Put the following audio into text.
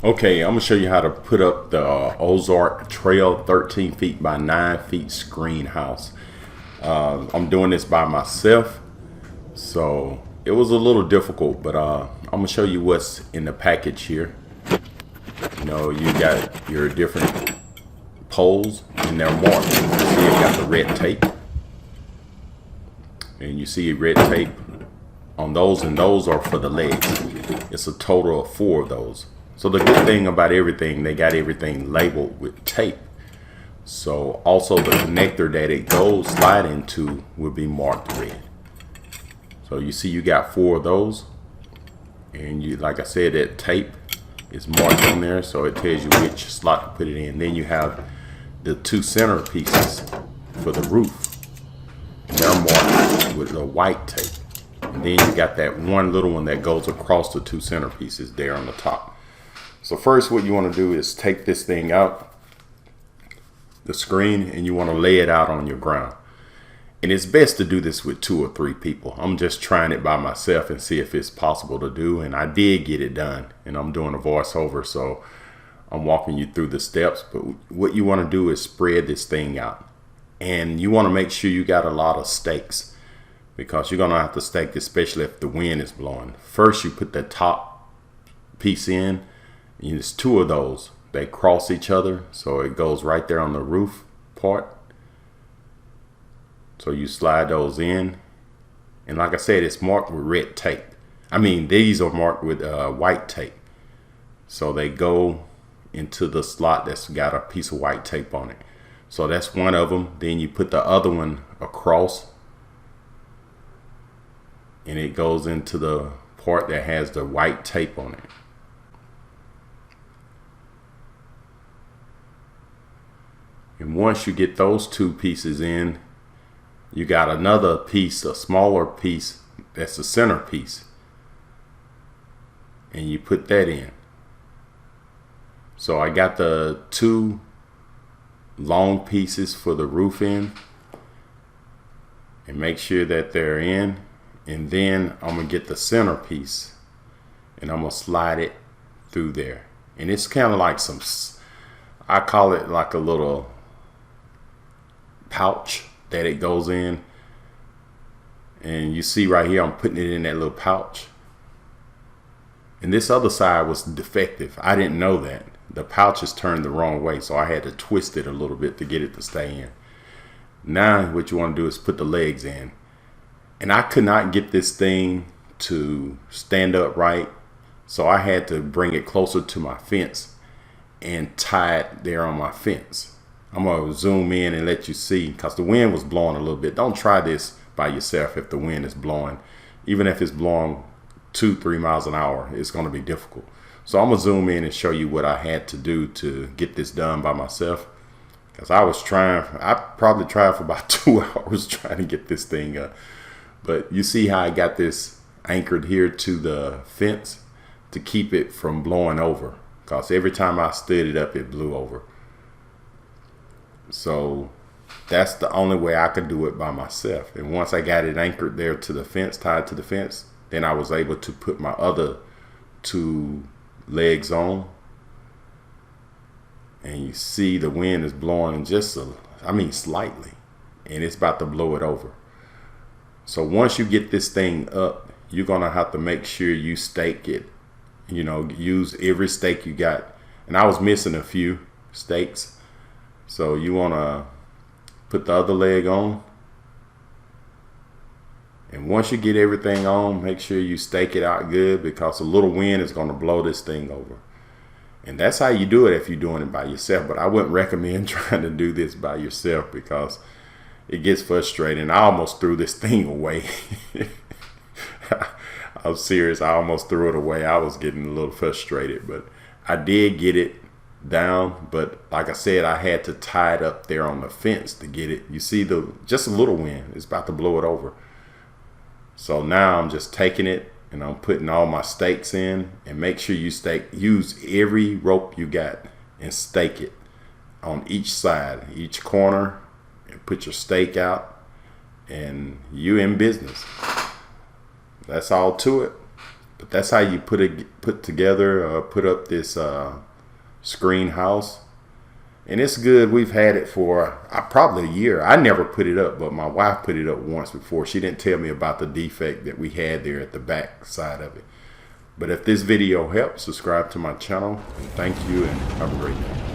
Okay, I'm gonna show you how to put up the Ozark Trail 13 feet by 9 feet screen house. I'm doing this by myself, so it was a little difficult, but I'm gonna show you what's in the package here. You know, you got your different poles and they're marked. You see it got the red tape, and you see red tape on those, and those are for the legs. It's a total of 4 of those. So the good thing about everything, they got everything labeled with tape. So also the connector that it goes slide into will be marked red. So you see you got 4 of those, and you, like I said, that tape is marked on there, so it tells you which slot to put it in. Then you have the 2 center pieces for the roof, and they're marked with the white tape. And then you got that one little one that goes across the 2 center pieces there on the top. So first, what you want to do is take this thing out, the screen, and you want to lay it out on your ground. And it's best to do this with 2 or 3 people. I'm just trying it by myself and see if it's possible to do. And I did get it done. And I'm doing a voiceover, so I'm walking you through the steps. But what you want to do is spread this thing out. And you want to make sure you got a lot of stakes, because you're going to have to stake, especially if the wind is blowing. First, you put the top piece in. And there's 2 of those. They cross each other, so it goes right there on the roof part. So you slide those in, and like I said, it's marked with red tape. I mean, these are marked with white tape, so they go into the slot that's got a piece of white tape on it. So that's one of them. Then you put the other one across, and it goes into the part that has the white tape on it. And once you get those 2 pieces in, you got another piece, a smaller piece, that's the center piece. And you put that in. So I got the 2 long pieces for the roof in. And make sure that they're in. And then I'm going to get the center piece, and I'm going to slide it through there. And it's kind of like some, I call it like a little pouch that it goes in. And you see right here, I'm putting it in that little pouch. And this other side was defective. I didn't know that. The pouch is turned the wrong way, so I had to twist it a little bit to get it to stay in. Now what you want to do is put the legs in. And I could not get this thing to stand up right, so I had to bring it closer to my fence and tie it there on my fence. I'm going to zoom in and let you see, because the wind was blowing a little bit. Don't try this by yourself if the wind is blowing. Even if it's blowing 2-3 miles an hour, it's going to be difficult. So I'm going to zoom in and show you what I had to do to get this done by myself. Because I probably tried for about 2 hours trying to get this thing up. But you see how I got this anchored here to the fence to keep it from blowing over. Because every time I stood it up, it blew over. So that's the only way I could do it by myself. And once I got it anchored there to the fence, tied to the fence, then I was able to put my other 2 legs on. And you see the wind is blowing just slightly, and it's about to blow it over. So once you get this thing up, you're gonna have to make sure you stake it. You know, use every stake you got. And I was missing a few stakes. So you want to put the other leg on. And once you get everything on, make sure you stake it out good, because a little wind is going to blow this thing over. And that's how you do it if you're doing it by yourself. But I wouldn't recommend trying to do this by yourself, because it gets frustrating. I almost threw this thing away. I'm serious. I almost threw it away. I was getting a little frustrated, but I did get it down. But like I said, I had to tie it up there on the fence to get it. You see just a little wind. It's about to blow it over. So now I'm just taking it and I'm putting all my stakes in. And make sure you use every rope you got and stake it on each side, each corner, and put your stake out, and you in business. That's all to it. But that's how you put together, put up this screen house. And it's good. We've had it for probably a year. I never put it up, but my wife put it up once before. She didn't tell me about the defect that we had there at the back side of it. But if this video helps, subscribe to my channel. And thank you, and have a great day.